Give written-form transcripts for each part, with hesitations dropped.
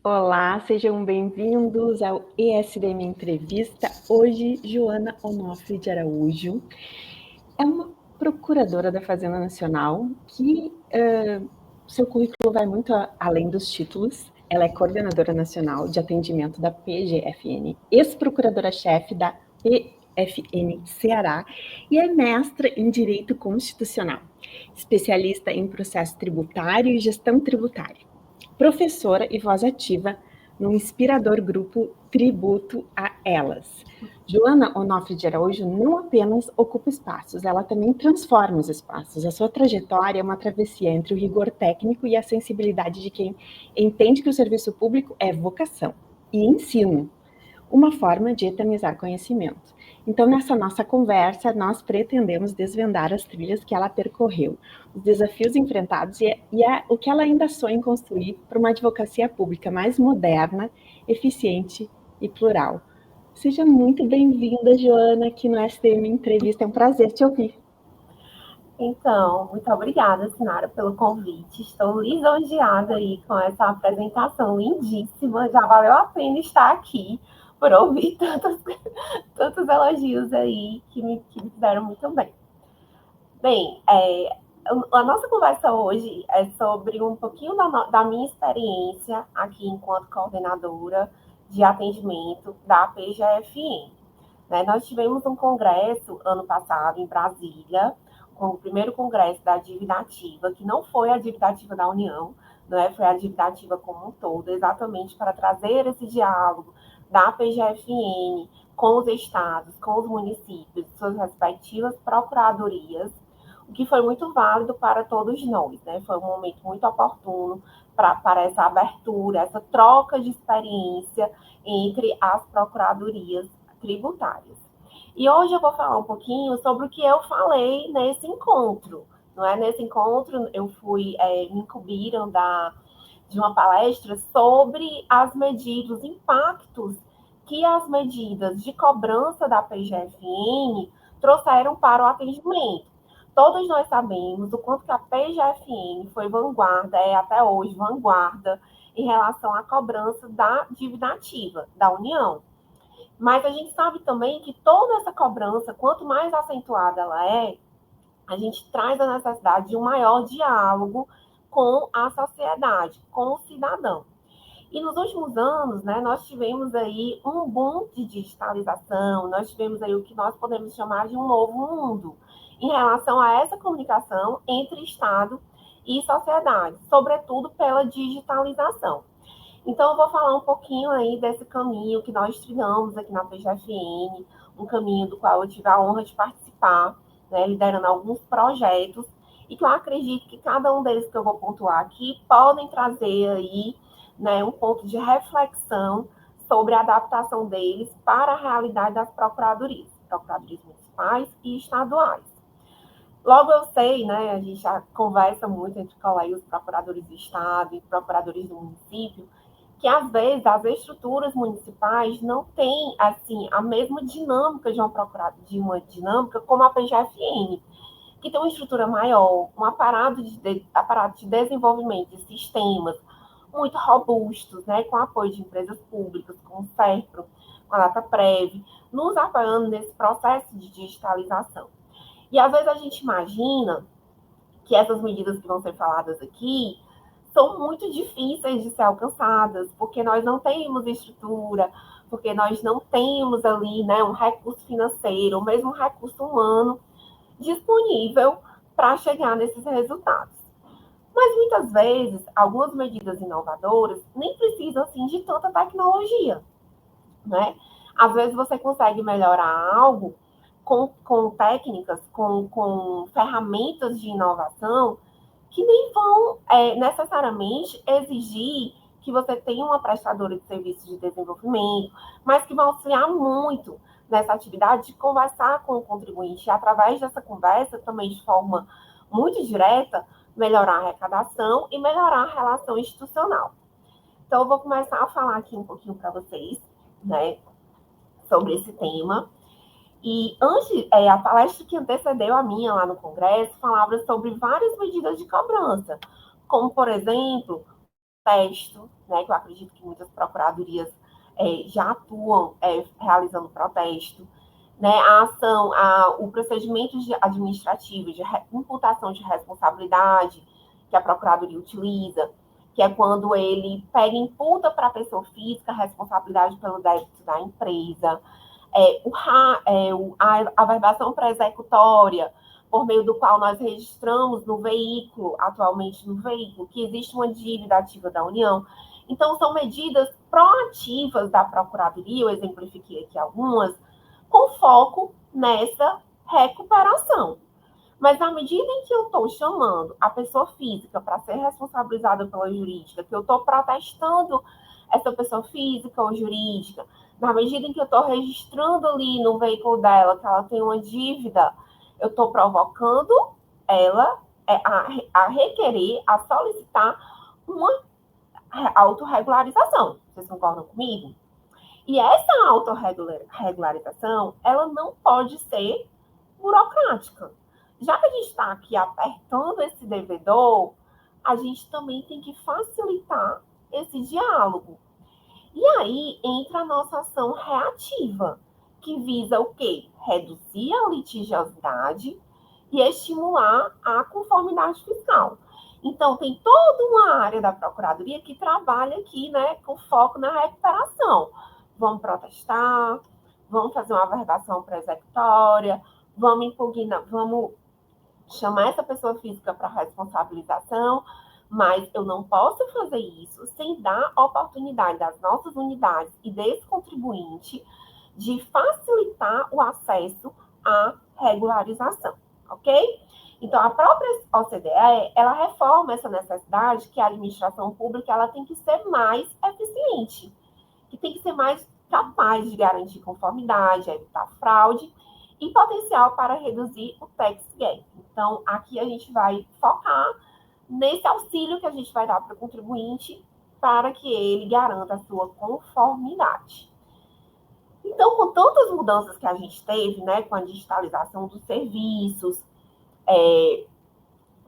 Olá, sejam bem-vindos ao ESDM Entrevista. Hoje, Joana Onofre de Araújo é uma procuradora da Fazenda Nacional que seu currículo vai muito além dos títulos. Ela é coordenadora nacional de atendimento da PGFN, ex-procuradora-chefe da PFN Ceará e é mestra em Direito Constitucional, especialista em processo tributário e gestão tributária, professora e voz ativa no inspirador grupo Tributo a Elas. Joana Onofre de Araújo não apenas ocupa espaços, ela também transforma os espaços. A sua trajetória é uma travessia entre o rigor técnico e a sensibilidade de quem entende que o serviço público é vocação e ensino, uma forma de eternizar conhecimento. Então, nessa nossa conversa, nós pretendemos desvendar as trilhas que ela percorreu, os desafios enfrentados o que ela ainda sonha em construir para uma advocacia pública mais moderna, eficiente e plural. Seja muito bem-vinda, Joana, aqui no STM Entrevista. É um prazer te ouvir. Então, muito obrigada, Sinara, pelo convite. Estou lisonjeada aí com essa apresentação lindíssima. Já valeu a pena estar aqui por ouvir tantos elogios aí que me fizeram muito bem. Bem, a nossa conversa hoje é sobre um pouquinho da minha experiência aqui enquanto coordenadora de atendimento da PGFN. Nós tivemos um congresso ano passado em Brasília, com o primeiro congresso da dívida ativa, que não foi a dívida ativa da União, foi a dívida ativa como um todo, exatamente para trazer esse diálogo da PGFN com os estados, com os municípios, suas respectivas procuradorias, o que foi muito válido para todos nós. Foi um momento muito oportuno para essa abertura, essa troca de experiência entre as procuradorias tributárias. E hoje eu vou falar um pouquinho sobre o que eu falei nesse encontro. Nesse encontro, eu me incumbiram de uma palestra sobre as medidas, os impactos que as medidas de cobrança da PGFN trouxeram para o atendimento. Todos nós sabemos o quanto que a PGFN foi vanguarda, é até hoje vanguarda, em relação à cobrança da dívida ativa da União. Mas a gente sabe também que toda essa cobrança, quanto mais acentuada ela é, a gente traz a necessidade de um maior diálogo com a sociedade, com o cidadão. E nos últimos anos, nós tivemos aí um boom de digitalização, nós tivemos aí o que nós podemos chamar de um novo mundo em relação a essa comunicação entre Estado e sociedade, sobretudo pela digitalização. Então, eu vou falar um pouquinho aí desse caminho que nós trilhamos aqui na PGFN, um caminho do qual eu tive a honra de participar, liderando alguns projetos, e que eu acredito que cada um deles que eu vou pontuar aqui podem trazer aí um ponto de reflexão sobre a adaptação deles para a realidade das procuradorias municipais e estaduais. Logo eu sei, a gente já conversa muito entre colegas procuradores do Estado e procuradores do município, que às vezes as estruturas municipais não têm assim a mesma dinâmica de uma dinâmica como a PGFN, que tem uma estrutura maior, um aparato de desenvolvimento de sistemas muito robustos, com apoio de empresas públicas, como o SERPRO, com a DataPrev, nos apoiando nesse processo de digitalização. E às vezes a gente imagina que essas medidas que vão ser faladas aqui são muito difíceis de ser alcançadas, porque nós não temos estrutura, porque nós não temos ali um recurso financeiro, ou mesmo um recurso humano disponível para chegar nesses resultados. Mas muitas vezes, algumas medidas inovadoras nem precisam assim, de tanta tecnologia. Às vezes você consegue melhorar algo com técnicas, com ferramentas de inovação que nem vão necessariamente exigir que você tenha uma prestadora de serviços de desenvolvimento, mas que vão auxiliar muito nessa atividade de conversar com o contribuinte e, através dessa conversa, também de forma muito direta, melhorar a arrecadação e melhorar a relação institucional. Então, eu vou começar a falar aqui um pouquinho para vocês, sobre esse tema. E antes, a palestra que antecedeu a minha lá no Congresso falava sobre várias medidas de cobrança, como, por exemplo, texto, né, que eu acredito que muitas procuradorias já atuam realizando protesto, né, a ação, o procedimento administrativo de imputação de responsabilidade que a Procuradoria utiliza, que é quando ele pega e imputa para a pessoa física a responsabilidade pelo débito da empresa, a averbação pré-executória, por meio do qual nós registramos no veículo, atualmente no veículo, que existe uma dívida ativa da União. Então, são medidas proativas da Procuradoria, eu exemplifiquei aqui algumas, com foco nessa recuperação. Mas à medida em que eu estou chamando a pessoa física para ser responsabilizada pela jurídica, que eu estou protestando essa pessoa física ou jurídica, na medida em que eu estou registrando ali no veículo dela que ela tem uma dívida, eu estou provocando ela a requerer, a solicitar uma autorregularização. Vocês concordam comigo? E essa autorregularização, ela não pode ser burocrática. Já que a gente está aqui apertando esse devedor, a gente também tem que facilitar esse diálogo. E aí entra a nossa ação reativa, que visa o quê? Reduzir a litigiosidade e estimular a conformidade fiscal. Então, tem toda uma área da Procuradoria que trabalha aqui, né, com foco na recuperação. Vamos protestar, vamos fazer uma averbação pré-executória, vamos impugnar, vamos chamar essa pessoa física para responsabilização, mas eu não posso fazer isso sem dar oportunidade das nossas unidades e desse contribuinte de facilitar o acesso à regularização, ok? Então, a própria OCDE, ela reforma essa necessidade que a administração pública ela tem que ser mais eficiente, que tem que ser mais capaz de garantir conformidade, evitar fraude e potencial para reduzir o tax gap. Então, aqui a gente vai focar nesse auxílio que a gente vai dar para o contribuinte para que ele garanta a sua conformidade. Então, com tantas mudanças que a gente teve, né, com a digitalização dos serviços,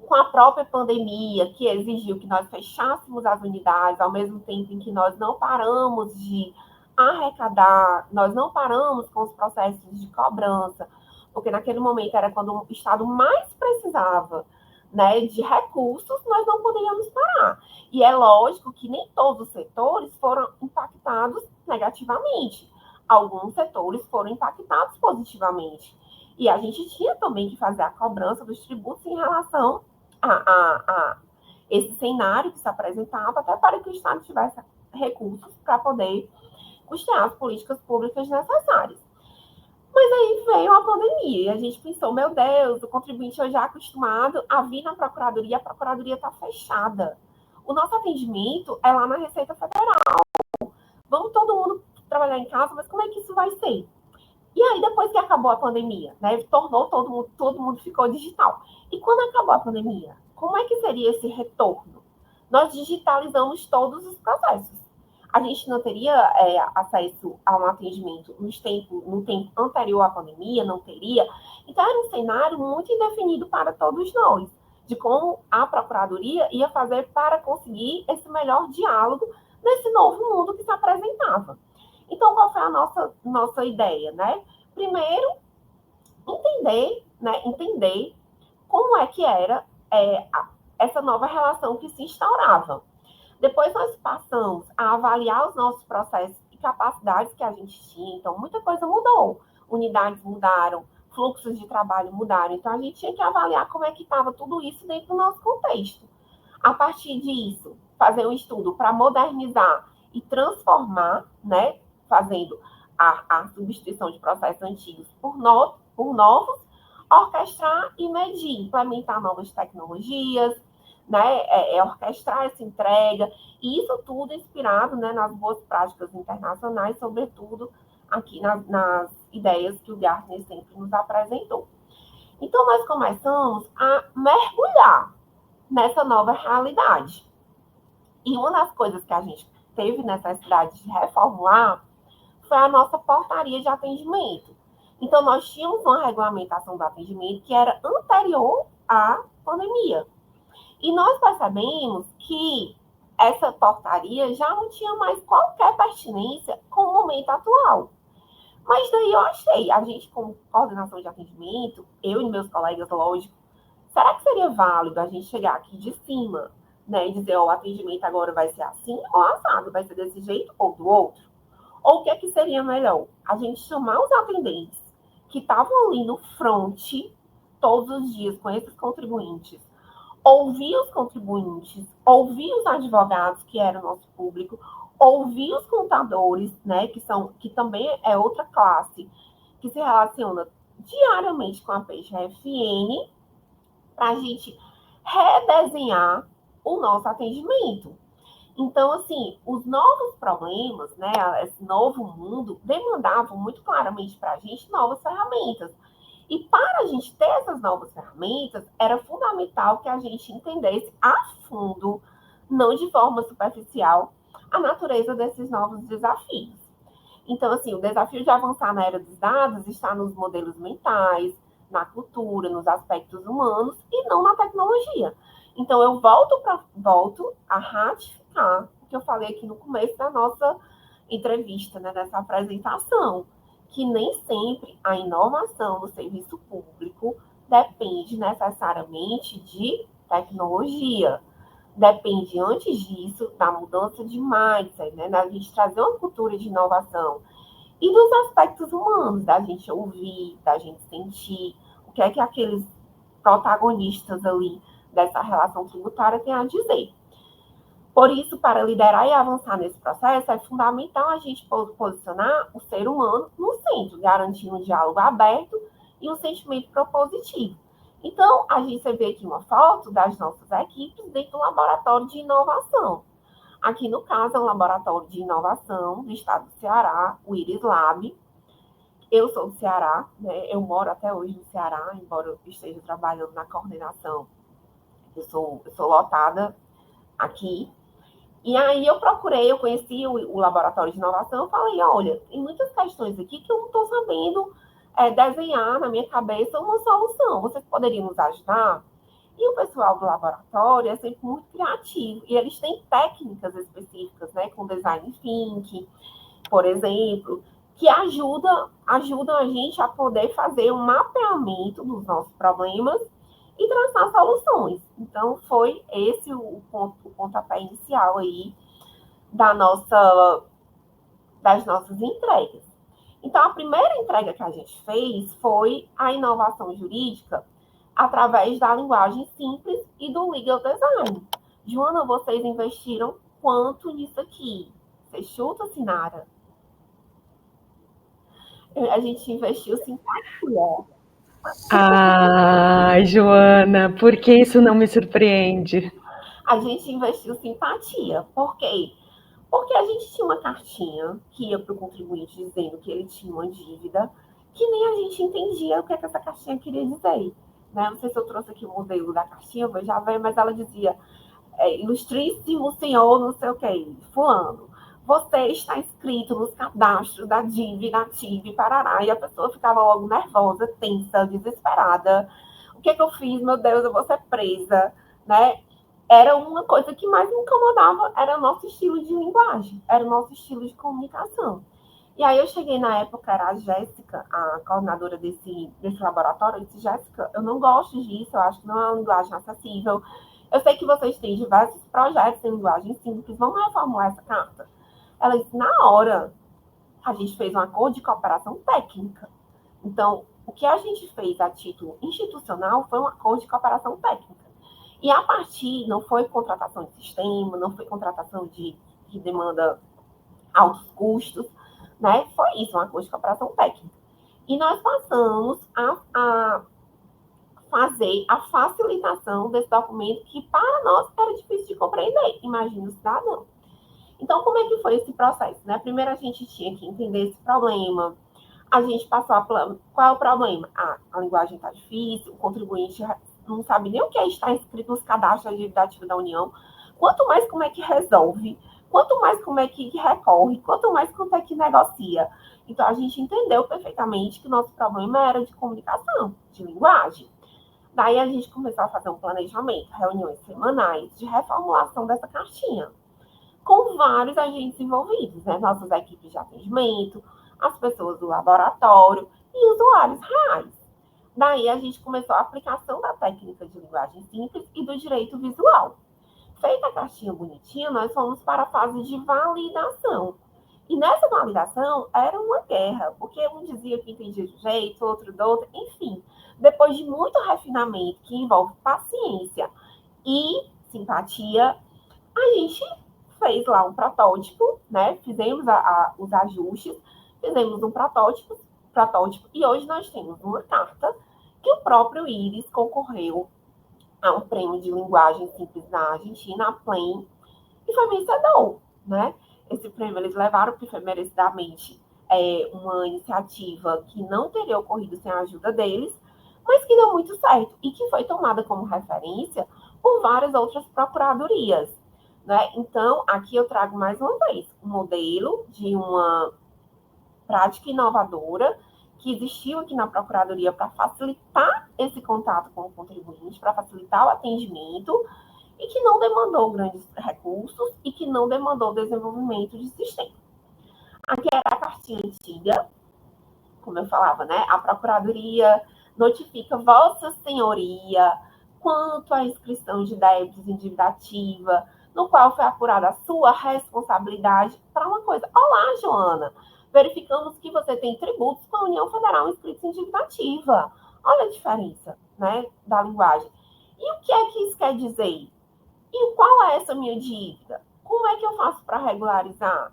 com a própria pandemia, que exigiu que nós fechássemos as unidades, ao mesmo tempo em que nós não paramos de arrecadar, nós não paramos com os processos de cobrança, porque naquele momento era quando o Estado mais precisava, né, de recursos, nós não poderíamos parar. E é lógico que nem todos os setores foram impactados negativamente. Alguns setores foram impactados positivamente. E a gente tinha também que fazer a cobrança dos tributos em relação a esse cenário que se apresentava, até para que o Estado tivesse recursos para poder custear as políticas públicas necessárias. Mas aí veio a pandemia e a gente pensou, meu Deus, o contribuinte hoje é acostumado a vir na Procuradoria, a Procuradoria está fechada. O nosso atendimento é lá na Receita Federal. Vamos todo mundo trabalhar em casa, mas como é que isso vai ser? E aí, depois que acabou a pandemia, né, tornou todo mundo ficou digital. E quando acabou a pandemia, como é que seria esse retorno? Nós digitalizamos todos os processos. A gente não teria acesso a um atendimento no tempo anterior à pandemia, não teria. Então, era um cenário muito indefinido para todos nós, de como a Procuradoria ia fazer para conseguir esse melhor diálogo nesse novo mundo que se apresentava. Então, qual foi a nossa ideia, né? Primeiro, entender como é que era essa nova relação que se instaurava. Depois nós passamos a avaliar os nossos processos e capacidades que a gente tinha. Então, muita coisa mudou. Unidades mudaram, fluxos de trabalho mudaram. Então, a gente tinha que avaliar como é que estava tudo isso dentro do nosso contexto. A partir disso, fazer um estudo para modernizar e transformar, né, fazendo a substituição de processos antigos por novos, orquestrar e medir, implementar novas tecnologias, né, orquestrar essa entrega, e isso tudo inspirado, né, nas boas práticas internacionais, sobretudo aqui nas ideias que o Gartner sempre nos apresentou. Então, nós começamos a mergulhar nessa nova realidade. E uma das coisas que a gente teve necessidade de reformular foi a nossa portaria de atendimento. Então, nós tínhamos uma regulamentação do atendimento que era anterior à pandemia. E nós percebemos que essa portaria já não tinha mais qualquer pertinência com o momento atual. Mas daí eu achei, a gente como coordenação de atendimento, eu e meus colegas, lógico, será que seria válido a gente chegar aqui de cima, né, e dizer, o atendimento agora vai ser assim ou assado, vai ser desse jeito ou do outro? Ou o que é que seria melhor? A gente chamar os atendentes que estavam ali no front todos os dias com esses contribuintes, ouvir os contribuintes, ouvir os advogados, que era o nosso público, ouvir os contadores, né, que também é outra classe, que se relaciona diariamente com a PGFN, para a gente redesenhar o nosso atendimento. Então, assim, os novos problemas, né, esse novo mundo, demandavam muito claramente para a gente novas ferramentas. E para a gente ter essas novas ferramentas, era fundamental que a gente entendesse a fundo, não de forma superficial, a natureza desses novos desafios. Então, assim, o desafio de avançar na era dos dados está nos modelos mentais, na cultura, nos aspectos humanos e não na tecnologia. Então, eu volto a ratificar o que eu falei aqui no começo da nossa entrevista, né, dessa apresentação, que nem sempre a inovação no serviço público depende necessariamente de tecnologia. Depende, antes disso, da mudança de mindset, né, da gente trazer uma cultura de inovação e dos aspectos humanos, da gente ouvir, da gente sentir o que é que aqueles protagonistas ali dessa relação tributária têm a dizer. Por isso, para liderar e avançar nesse processo, é fundamental a gente posicionar o ser humano no centro, garantindo um diálogo aberto e um sentimento propositivo. Então, a gente vê aqui uma foto das nossas equipes dentro do laboratório de inovação. Aqui, no caso, é um laboratório de inovação do estado do Ceará, o Iris Lab. Eu sou do Ceará, né? Eu moro até hoje no Ceará, embora eu esteja trabalhando na coordenação. Eu sou lotada aqui. E aí eu conheci o laboratório de inovação, eu falei, olha, tem muitas questões aqui que eu não estou sabendo desenhar na minha cabeça uma solução. Vocês poderiam nos ajudar? E o pessoal do laboratório é sempre muito criativo, e eles têm técnicas específicas, né, com design thinking, por exemplo, que ajudam a gente a poder fazer um mapeamento dos nossos problemas e traçar soluções. Então, foi esse o pontapé inicial aí das nossas entregas. Então, a primeira entrega que a gente fez foi a inovação jurídica através da linguagem simples e do legal design. Joana, vocês investiram quanto nisso aqui? Você chuta, Sinara? A gente investiu simpatia. Ah, Joana, por que isso não me surpreende? A gente investiu simpatia. Por quê? Porque a gente tinha uma cartinha que ia para o contribuinte dizendo que ele tinha uma dívida, que nem a gente entendia o que, é que essa cartinha queria dizer. Né? Não sei se eu trouxe aqui o modelo da cartinha, mas já veio, mas ela dizia, ilustríssimo senhor, não sei o que, fulano, você está inscrito nos cadastros da DIV, da TIV, parará, e a pessoa ficava logo nervosa, tensa, desesperada. O que é que eu fiz? Meu Deus, eu vou ser presa, né? Era uma coisa que mais me incomodava, era o nosso estilo de linguagem, era o nosso estilo de comunicação. E aí eu cheguei na época, era a Jéssica, a coordenadora desse laboratório, eu disse, Jéssica, eu não gosto disso, eu acho que não é uma linguagem acessível. Eu sei que vocês têm diversos projetos em linguagem simples, vamos reformular essa carta? Ela disse, na hora, a gente fez um acordo de cooperação técnica. Então, o que a gente fez a título institucional foi um acordo de cooperação técnica. E a partir, não foi contratação de sistema, não foi contratação que demanda altos custos, né? Foi isso, um acordo de cooperação técnica. E nós passamos a fazer a facilitação desse documento que, para nós, era difícil de compreender. Imagina o cidadão. Então, como é que foi esse processo? Né? Primeiro, a gente tinha que entender esse problema. A gente passou a... Qual é o problema? A linguagem está difícil, o contribuinte não sabe nem o que é estar inscrito nos cadastros de dívida ativa da União. Quanto mais como é que resolve, quanto mais como é que recorre, quanto mais como é que negocia. Então, a gente entendeu perfeitamente que o nosso problema era de comunicação, de linguagem. Daí, a gente começou a fazer um planejamento, reuniões semanais de reformulação dessa cartinha. com vários agentes envolvidos, né? Nossas equipes de atendimento, as pessoas do laboratório e usuários reais. Daí a gente começou a aplicação da técnica de linguagem simples e do direito visual. Feita a caixinha bonitinha, nós fomos para a fase de validação. E nessa validação era uma guerra, porque um dizia que entendia de um jeito, outro do outro, enfim. Depois de muito refinamento, que envolve paciência e simpatia, a gente fez lá um protótipo, né? Fizemos os ajustes, fizemos um protótipo, e hoje nós temos uma carta que o próprio Iris concorreu a um prêmio de linguagem simples na Argentina, a PLEN, e foi vencedor, né? Esse prêmio eles levaram, porque foi merecidamente uma iniciativa que não teria ocorrido sem a ajuda deles, mas que deu muito certo e que foi tomada como referência por várias outras procuradorias, né? Então, aqui eu trago mais uma vez um modelo de uma prática inovadora que existiu aqui na Procuradoria para facilitar esse contato com o contribuinte, para facilitar o atendimento, e que não demandou grandes recursos e que não demandou desenvolvimento de sistema. Aqui era a cartinha antiga, como eu falava, né? A Procuradoria notifica Vossa Senhoria quanto à inscrição de débitos em dívida ativa, no qual foi apurada a sua responsabilidade para uma coisa. Olá, Joana, verificamos que você tem tributos com a União Federal inscritos em dívida ativa. Olha a diferença, né, da linguagem. E o que é que isso quer dizer? E qual é essa minha dívida? Como é que eu faço para regularizar?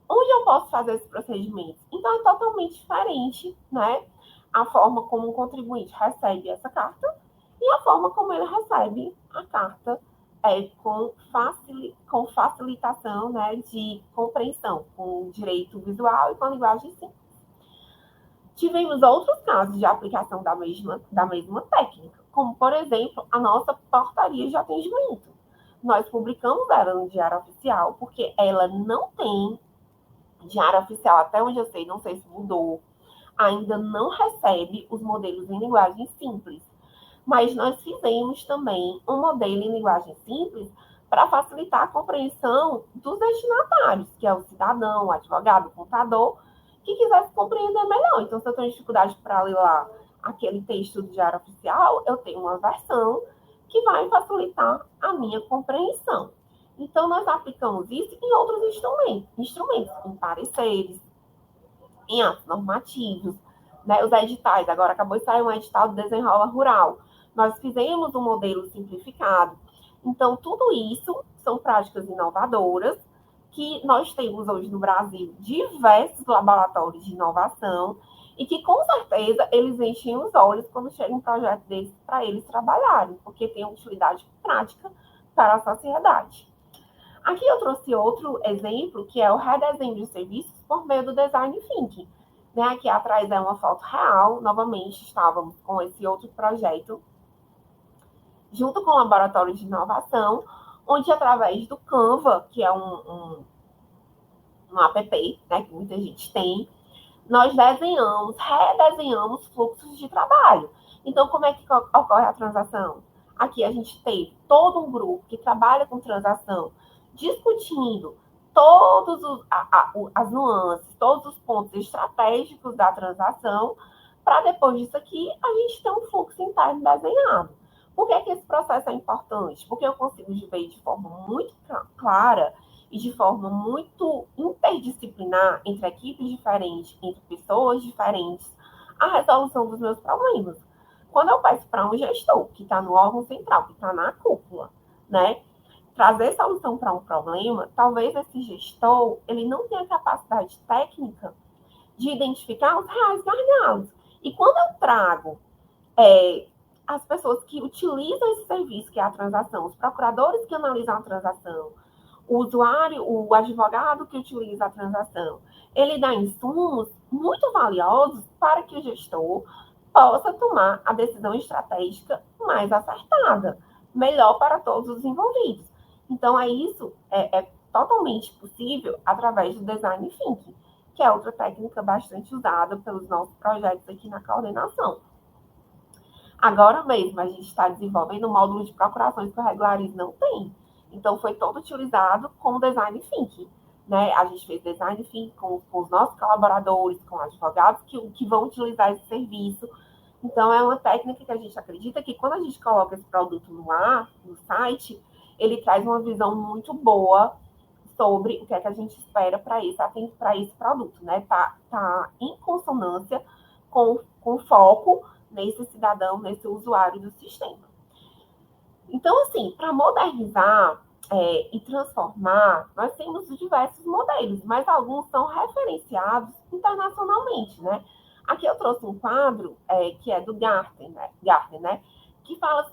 Onde eu posso fazer esse procedimento? Então, é totalmente diferente, né? A forma como um contribuinte recebe essa carta e a forma como ele recebe a carta com facilitação, né, de compreensão, com direito visual e com linguagem simples. Tivemos outros casos de aplicação da mesma técnica, como, por exemplo, a nossa portaria de atendimento. Nós publicamos ela no Diário Oficial, porque ela não tem Diário Oficial, até onde eu sei, não sei se mudou, ainda não recebe os modelos em linguagem simples. Mas nós fizemos também um modelo em linguagem simples para facilitar a compreensão dos destinatários, que é o cidadão, o advogado, o contador, que quisesse compreender melhor. Então, se eu tenho dificuldade para ler lá aquele texto do Diário Oficial, eu tenho uma versão que vai facilitar a minha compreensão. Então, nós aplicamos isso em outros instrumentos, em pareceres, em atos normativos, né? Os editais. Agora acabou de sair um edital do Desenrola Rural. Nós fizemos um modelo simplificado. Então, tudo isso são práticas inovadoras que nós temos hoje no Brasil diversos laboratórios de inovação e que, com certeza, eles enchem os olhos quando chega um projeto desse para eles trabalharem, porque tem utilidade prática para a sociedade. Aqui eu trouxe outro exemplo, que é o redesenho de serviços por meio do Design Thinking. Né? Aqui atrás é uma foto real, novamente estávamos com esse outro projeto, junto com o Laboratório de Inovação, onde através do Canva, que é um app, né, que muita gente tem, nós redesenhamos fluxos de trabalho. Então, como é que ocorre a transação? Aqui a gente teve todo um grupo que trabalha com transação, discutindo todas as nuances, todos os pontos estratégicos da transação, para depois disso aqui a gente ter um fluxo interno desenhado. Por que esse processo é importante? Porque eu consigo ver de forma muito clara e de forma muito interdisciplinar entre equipes diferentes, entre pessoas diferentes, a resolução dos meus problemas. Quando eu peço para um gestor que está no órgão central, que está na cúpula, né, trazer solução para um problema, talvez esse gestor ele não tenha capacidade técnica de identificar os reais gargalos. E quando eu trago as pessoas que utilizam esse serviço, que é a transação, os procuradores que analisam a transação, o usuário, o advogado que utiliza a transação, ele dá insumos muito valiosos para que o gestor possa tomar a decisão estratégica mais acertada, melhor para todos os envolvidos. Então, isso é totalmente possível através do Design Thinking, que é outra técnica bastante usada pelos nossos projetos aqui na coordenação. Agora mesmo, a gente está desenvolvendo um módulo de procurações que o Regularize não tem. Então, foi todo utilizado com design thinking. Né? A gente fez design thinking com os nossos colaboradores, com advogados que vão utilizar esse serviço. Então, é uma técnica que a gente acredita que quando a gente coloca esse produto no ar, no site, ele traz uma visão muito boa sobre o que é que a gente espera para esse produto, né? Tá em consonância com foco nesse cidadão, nesse usuário do sistema. Então, assim, para modernizar e transformar, nós temos diversos modelos, mas alguns são referenciados internacionalmente, né? Aqui eu trouxe um quadro que é do Gartner, né? Que fala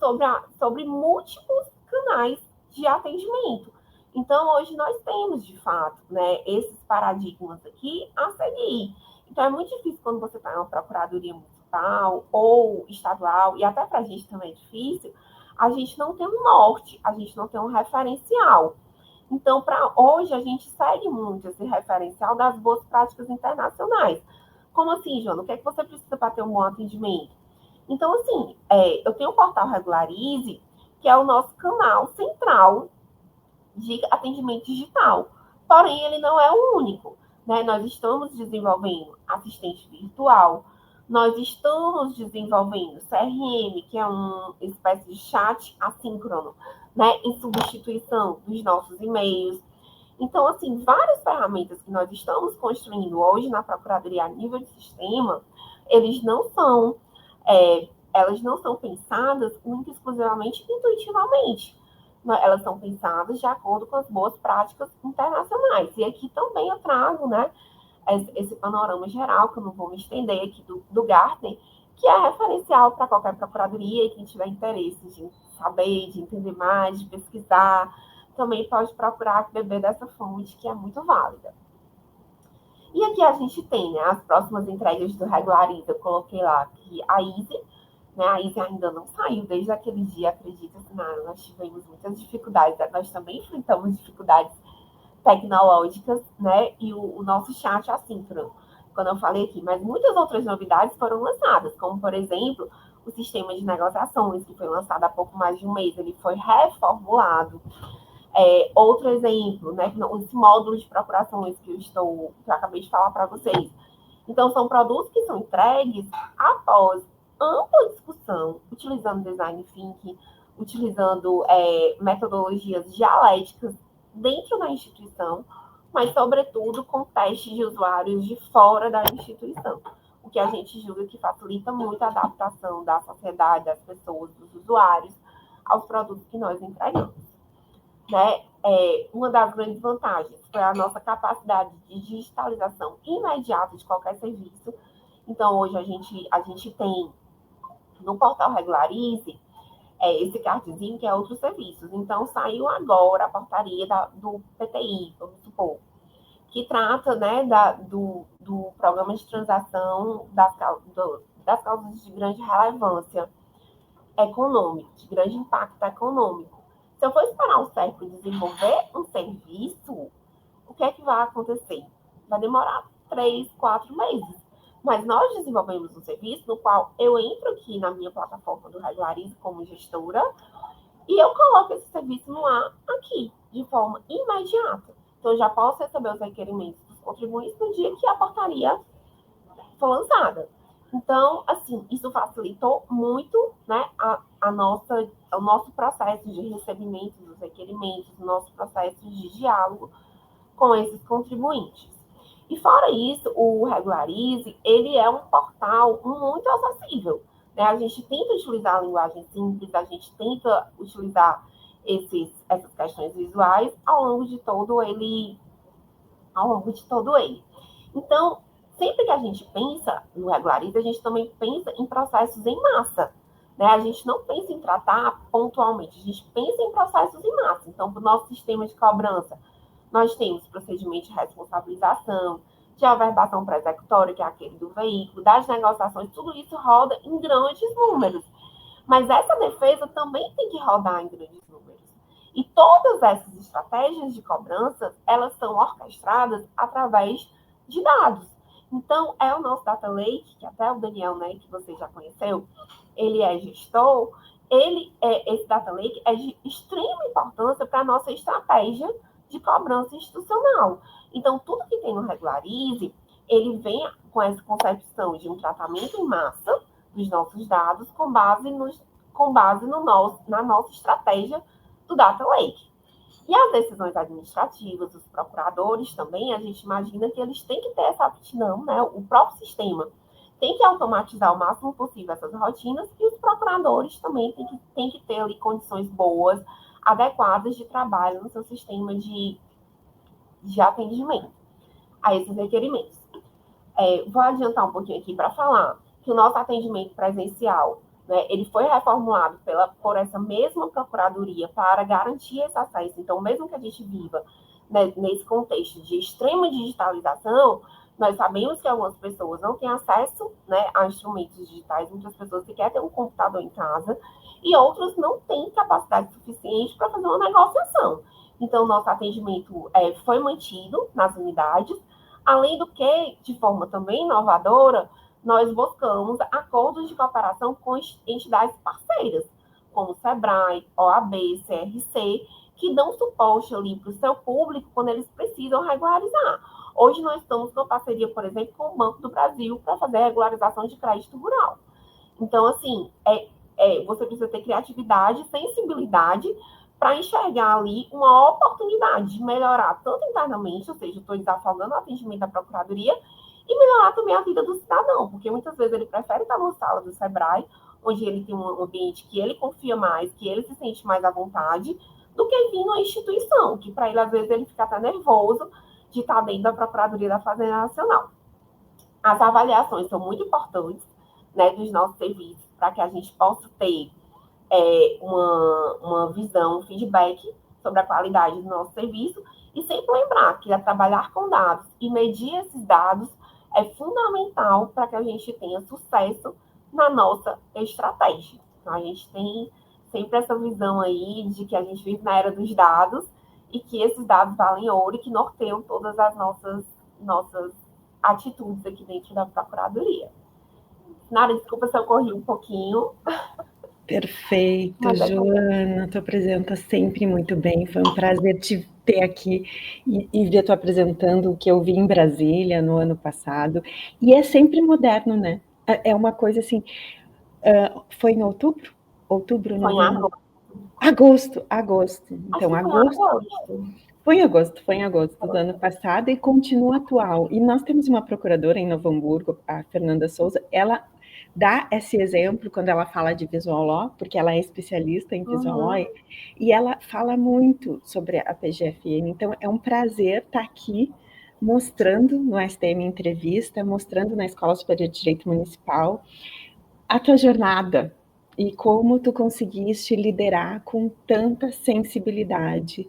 sobre múltiplos canais de atendimento. Então, hoje nós temos, de fato, né, esses paradigmas aqui a seguir. Então, é muito difícil quando você está em uma procuradoria municipal ou estadual, e até para a gente também é difícil, a gente não tem um norte, a gente não tem um referencial. Então, para hoje, a gente segue muito esse referencial das boas práticas internacionais. Como assim, Joana? O que é que você precisa para ter um bom atendimento? Então, assim, eu tenho o portal Regularize, que é o nosso canal central de atendimento digital. Porém, ele não é o único. Né? Nós estamos desenvolvendo assistente virtual, nós estamos desenvolvendo CRM, que é uma espécie de chat assíncrono, né? Em substituição dos nossos e-mails. Então, assim, várias ferramentas que nós estamos construindo hoje na Procuradoria a nível de sistema, elas não são pensadas única e exclusivamente intuitivamente. Elas são pensadas de acordo com as boas práticas internacionais. E aqui também eu trago, né, esse panorama geral, que eu não vou me estender aqui, do Gartner, que é referencial para qualquer procuradoria, e quem tiver interesse de saber, de entender mais, de pesquisar, também pode procurar beber dessa fonte, que é muito válida. E aqui a gente tem, né, as próximas entregas do Regularize, eu coloquei lá que a Easy, né, a Easy ainda não saiu desde aquele dia, acredita, nós tivemos muitas dificuldades, nós também enfrentamos dificuldades tecnológicas, né, e o nosso chat assíncrono, quando eu falei aqui, mas muitas outras novidades foram lançadas, como, por exemplo, o sistema de negociações, que foi lançado há pouco mais de um mês, ele foi reformulado. Outro exemplo, né, esse módulo de procurações que eu acabei de falar para vocês. Então, são produtos que são entregues após ampla discussão, utilizando design thinking, utilizando metodologias dialéticas dentro da instituição, mas, sobretudo, com testes de usuários de fora da instituição, o que a gente julga que facilita muito a adaptação da sociedade, das pessoas, dos usuários, aos produtos que nós entregamos. Né? Uma das grandes vantagens foi a nossa capacidade de digitalização imediata de qualquer serviço. Então, hoje a gente tem no portal Regularize esse cardzinho que é outros serviços. Então, saiu agora a portaria do PTI, vamos supor, que trata, né, do programa de transação das causas de grande relevância econômica, de grande impacto econômico. Se eu for esperar o CERP desenvolver um serviço, o que é que vai acontecer? Vai demorar 3, 4 meses. Mas nós desenvolvemos um serviço no qual eu entro aqui na minha plataforma do Regularize como gestora e eu coloco esse serviço no ar aqui, de forma imediata. Então, eu já posso receber os requerimentos dos contribuintes no dia que a portaria for lançada. Então, assim, isso facilitou muito, né, o nosso processo de recebimento dos requerimentos, o nosso processo de diálogo com esses contribuintes. E fora isso, o Regularize, ele é um portal muito acessível. Né? A gente tenta utilizar a linguagem simples, a gente tenta utilizar essas questões visuais ao longo de todo ele. Então, sempre que a gente pensa no Regularize, a gente também pensa em processos em massa. Né? A gente não pensa em tratar pontualmente, a gente pensa em processos em massa. Então, para o nosso sistema de cobrança, nós temos procedimento de responsabilização, de averbação pré-executória, que é aquele do veículo, das negociações, tudo isso roda em grandes números. Mas essa defesa também tem que rodar em grandes números. E todas essas estratégias de cobrança, elas são orquestradas através de dados. Então, é o nosso Data Lake, que até o Daniel, né, que você já conheceu, ele é gestor, esse Data Lake é de extrema importância para a nossa estratégia de cobrança institucional. Então, tudo que tem no Regularize, ele vem com essa concepção de um tratamento em massa dos nossos dados com base na nossa estratégia do Data Lake. E as decisões administrativas, os procuradores também, a gente imagina que eles têm que ter essa aptidão, né? O próprio sistema tem que automatizar o máximo possível essas rotinas e os procuradores também têm que ter ali condições boas, adequadas de trabalho no seu sistema de atendimento a esses requerimentos. Vou adiantar um pouquinho aqui para falar que o nosso atendimento presencial, né, ele foi reformulado por essa mesma procuradoria para garantir esse acesso. Então, mesmo que a gente viva, né, nesse contexto de extrema digitalização, nós sabemos que algumas pessoas não têm acesso, né, a instrumentos digitais, muitas pessoas sequer têm um computador em casa, e outros não têm capacidade suficiente para fazer uma negociação. Então, nosso atendimento foi mantido nas unidades, além do que, de forma também inovadora, nós buscamos acordos de cooperação com entidades parceiras, como o SEBRAE, OAB, CRC, que dão suporte ali para o seu público quando eles precisam regularizar. Hoje nós estamos com parceria, por exemplo, com o Banco do Brasil para fazer a regularização de crédito rural. Então, assim, você precisa ter criatividade, sensibilidade para enxergar ali uma oportunidade de melhorar tanto internamente, ou seja, estou desafogando o atendimento da Procuradoria, e melhorar também a vida do cidadão, porque muitas vezes ele prefere estar numa sala do SEBRAE, onde ele tem um ambiente que ele confia mais, que ele se sente mais à vontade, do que vir numa instituição, que para ele, às vezes, ele fica até nervoso de estar dentro da Procuradoria da Fazenda Nacional. As avaliações são muito importantes, né, dos nossos serviços, para que a gente possa ter uma visão, um feedback sobre a qualidade do nosso serviço, e sempre lembrar que trabalhar com dados e medir esses dados é fundamental para que a gente tenha sucesso na nossa estratégia. Então, a gente tem sempre essa visão aí de que a gente vive na era dos dados e que esses dados valem ouro e que norteiam todas as nossas atitudes aqui dentro da Procuradoria. Nara, desculpa se eu corri um pouquinho. Perfeito, Joana, tu apresenta sempre muito bem, foi um prazer te ter aqui e ver tu apresentando o que eu vi em Brasília no ano passado, e é sempre moderno, né? É uma coisa assim, foi em outubro? Outubro, novembro? Agosto. Então, foi em agosto do ano passado e continua atual. E nós temos uma procuradora em Novo Hamburgo, a Fernanda Souza, ela dá esse exemplo quando ela fala de visual law, porque ela é especialista em visual law, e ela fala muito sobre a PGFN. Então, é um prazer estar aqui mostrando no STM Entrevista, mostrando na Escola Superior de Direito Municipal a tua jornada e como tu conseguiste liderar com tanta sensibilidade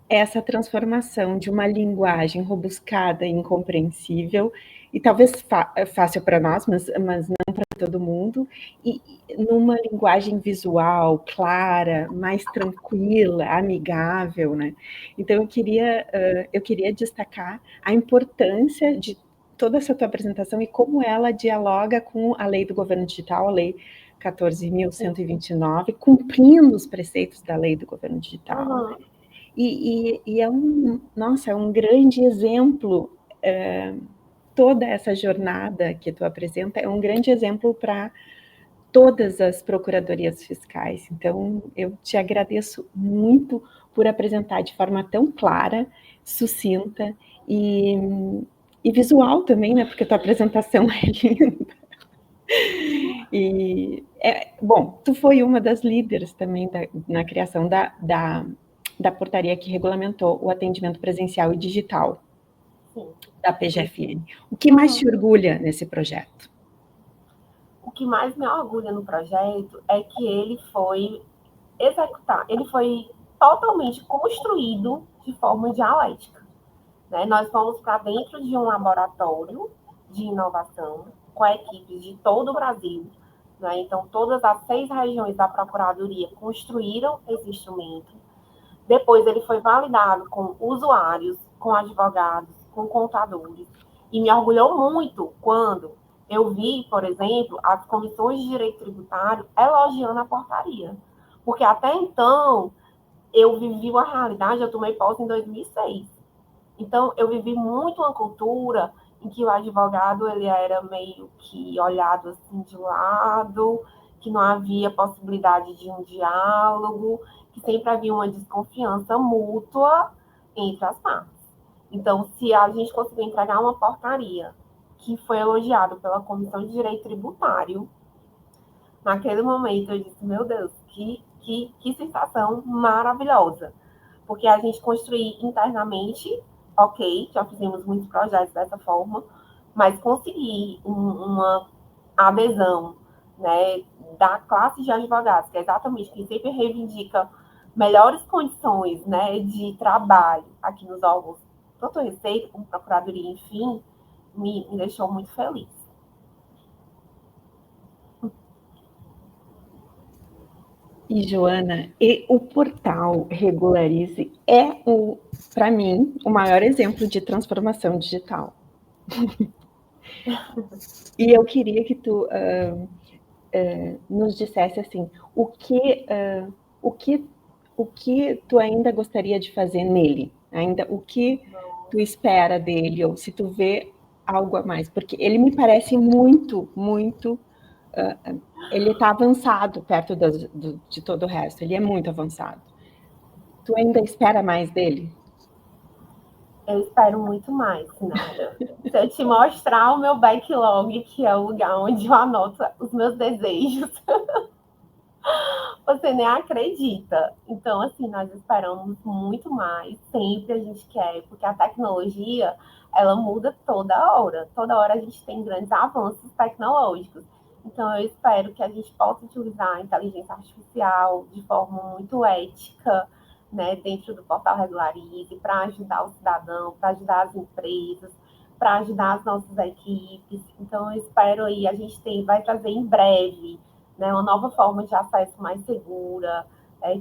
essa transformação de uma linguagem robuscada e incompreensível, e talvez fácil para nós, mas não para todo mundo, e numa linguagem visual, clara, mais tranquila, amigável, né? Então eu queria destacar a importância de toda essa tua apresentação e como ela dialoga com a lei do governo digital, a lei 14.129, cumprindo os preceitos da lei do governo digital. E é um grande exemplo, toda essa jornada que tu apresenta é um grande exemplo para todas as procuradorias fiscais. Então, eu te agradeço muito por apresentar de forma tão clara, sucinta e visual também, né? Porque a tua apresentação é linda. E, bom, tu foi uma das líderes também na criação da portaria que regulamentou o atendimento presencial e digital da PGFN. O que mais te orgulha nesse projeto? O que mais me orgulha no projeto é que ele foi totalmente construído de forma dialética. Né? Nós fomos para dentro de um laboratório de inovação com equipes de todo o Brasil. Né? Então, todas as 6 regiões da Procuradoria construíram esse instrumento. Depois, ele foi validado com usuários, com advogados, com contadores. E me orgulhou muito quando eu vi, por exemplo, as comissões de direito tributário elogiando a portaria. Porque até então, eu vivi uma realidade, eu tomei posse em 2006. Então, eu vivi muito uma cultura em que o advogado ele era meio que olhado assim de lado, que não havia possibilidade de um diálogo, que sempre havia uma desconfiança mútua entre as partes. Então, se a gente conseguiu entregar uma portaria que foi elogiado pela Comissão de Direito Tributário, naquele momento eu disse, meu Deus, que sensação maravilhosa. Porque a gente construir internamente, ok, já fizemos muitos projetos dessa forma, mas conseguir uma adesão, né, da classe de advogados, que é exatamente quem sempre reivindica melhores condições, né, de trabalho aqui nos órgãos, tanto Receita como Procuradoria, enfim, me deixou muito feliz. E, Joana, e o portal Regularize é, para mim, o maior exemplo de transformação digital. E eu queria que tu nos dissesse assim, o que tu ainda gostaria de fazer nele? Ainda o que tu espera dele, ou se tu vê algo a mais? Porque ele me parece muito, muito... ele está avançado perto de todo o resto, ele é muito avançado. Tu ainda espera mais dele? Eu espero muito mais, Sinara. Se eu te mostrar o meu backlog, que é o lugar onde eu anoto os meus desejos, você nem acredita. Então, assim, nós esperamos muito mais. Sempre a gente quer, porque a tecnologia, ela muda toda hora a gente tem grandes avanços tecnológicos. Então, eu espero que a gente possa utilizar a inteligência artificial de forma muito ética, né, dentro do portal Regularize, para ajudar o cidadão, para ajudar as empresas, para ajudar as nossas equipes. Então, eu espero aí, a gente vai trazer em breve, né, uma nova forma de acesso mais segura,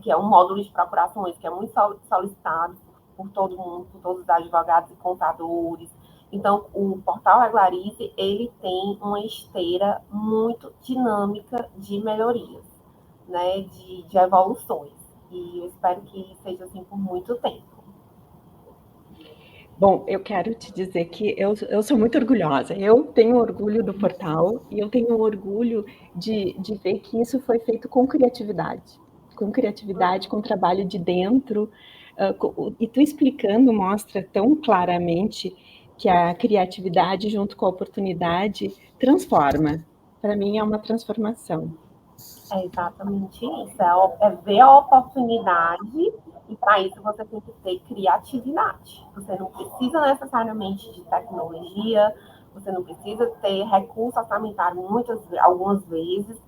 que é um módulo de procurações que é muito solicitado por todo mundo, por todos os advogados e contadores. Então, o portal Regularize, ele tem uma esteira muito dinâmica de melhorias, né, de evoluções. E eu espero que seja assim por muito tempo. Bom, eu quero te dizer que eu sou muito orgulhosa. Eu tenho orgulho do portal e eu tenho orgulho de ver que isso foi feito com criatividade, com trabalho de dentro. E tu explicando mostra tão claramente que a criatividade junto com a oportunidade transforma. Para mim é uma transformação. É exatamente isso. É ver a oportunidade e para isso você tem que ter criatividade. Você não precisa necessariamente de tecnologia, você não precisa ter recurso orçamentário algumas vezes,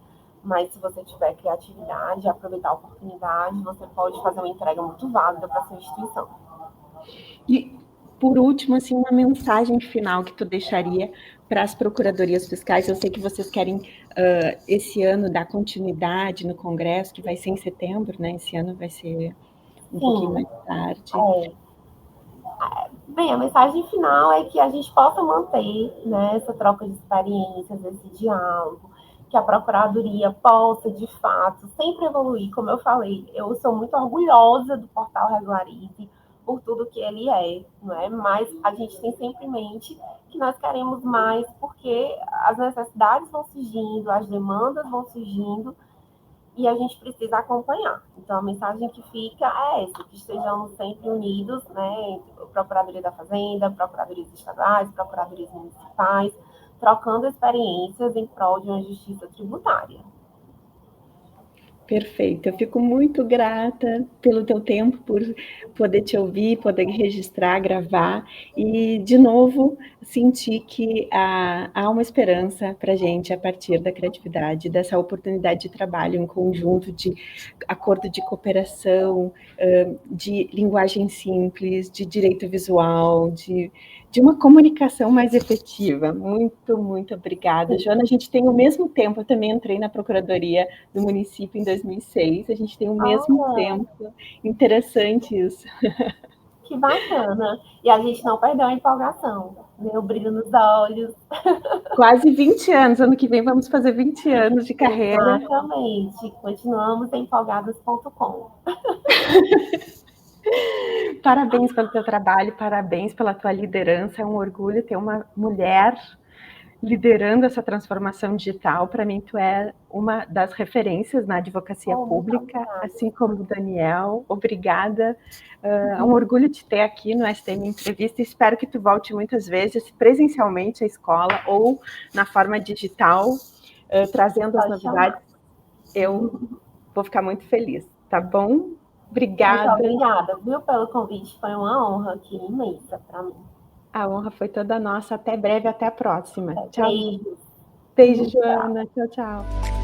mas se você tiver criatividade, aproveitar a oportunidade, você pode fazer uma entrega muito válida para a sua instituição. E, por último, assim, uma mensagem final que tu deixaria para as procuradorias fiscais. Eu sei que vocês querem, esse ano, dar continuidade no Congresso, que vai ser em setembro, né? Esse ano vai ser um pouquinho mais tarde. Bem, a mensagem final é que a gente possa manter, né, essa troca de experiências, esse diálogo, que a Procuradoria possa, de fato, sempre evoluir. Como eu falei, eu sou muito orgulhosa do portal Regularize por tudo que ele é, não é? Mas a gente tem sempre em mente que nós queremos mais, porque as necessidades vão surgindo, as demandas vão surgindo, e a gente precisa acompanhar. Então, a mensagem que fica é essa, que estejamos sempre unidos, né, Procuradoria da Fazenda, Procuradorias estaduais, Procuradorias municipais, trocando experiências em prol de uma justiça tributária. Perfeito. Eu fico muito grata pelo teu tempo, por poder te ouvir, poder registrar, gravar e, de novo, sentir que há uma esperança para a gente a partir da criatividade, dessa oportunidade de trabalho em conjunto, de acordo de cooperação, de linguagem simples, de direito visual, de uma comunicação mais efetiva. Muito, muito obrigada. Joana, a gente tem o mesmo tempo, eu também entrei na Procuradoria do município em 2006, a gente tem o mesmo tempo. Interessante isso. Que bacana. E a gente não perdeu a empolgação, né? O brilho nos olhos. Quase 20 anos. Ano que vem vamos fazer 20 anos de carreira. Exatamente. Continuamos em empolgados.com. Parabéns pelo teu trabalho, parabéns pela tua liderança. É um orgulho ter uma mulher liderando essa transformação digital. Para mim, tu é uma das referências na advocacia pública, assim como o Daniel. Obrigada. É um orgulho te ter aqui no STM Entrevista. Espero que tu volte muitas vezes, presencialmente à escola ou na forma digital, trazendo as novidades. Eu vou ficar muito feliz, tá bom? Obrigada. Muito obrigada, viu, pelo convite. Foi uma honra aqui imensa para mim. A honra foi toda nossa. Até breve, até a próxima. Tchau. Beijos. Beijo, Joana. Tchau, tchau.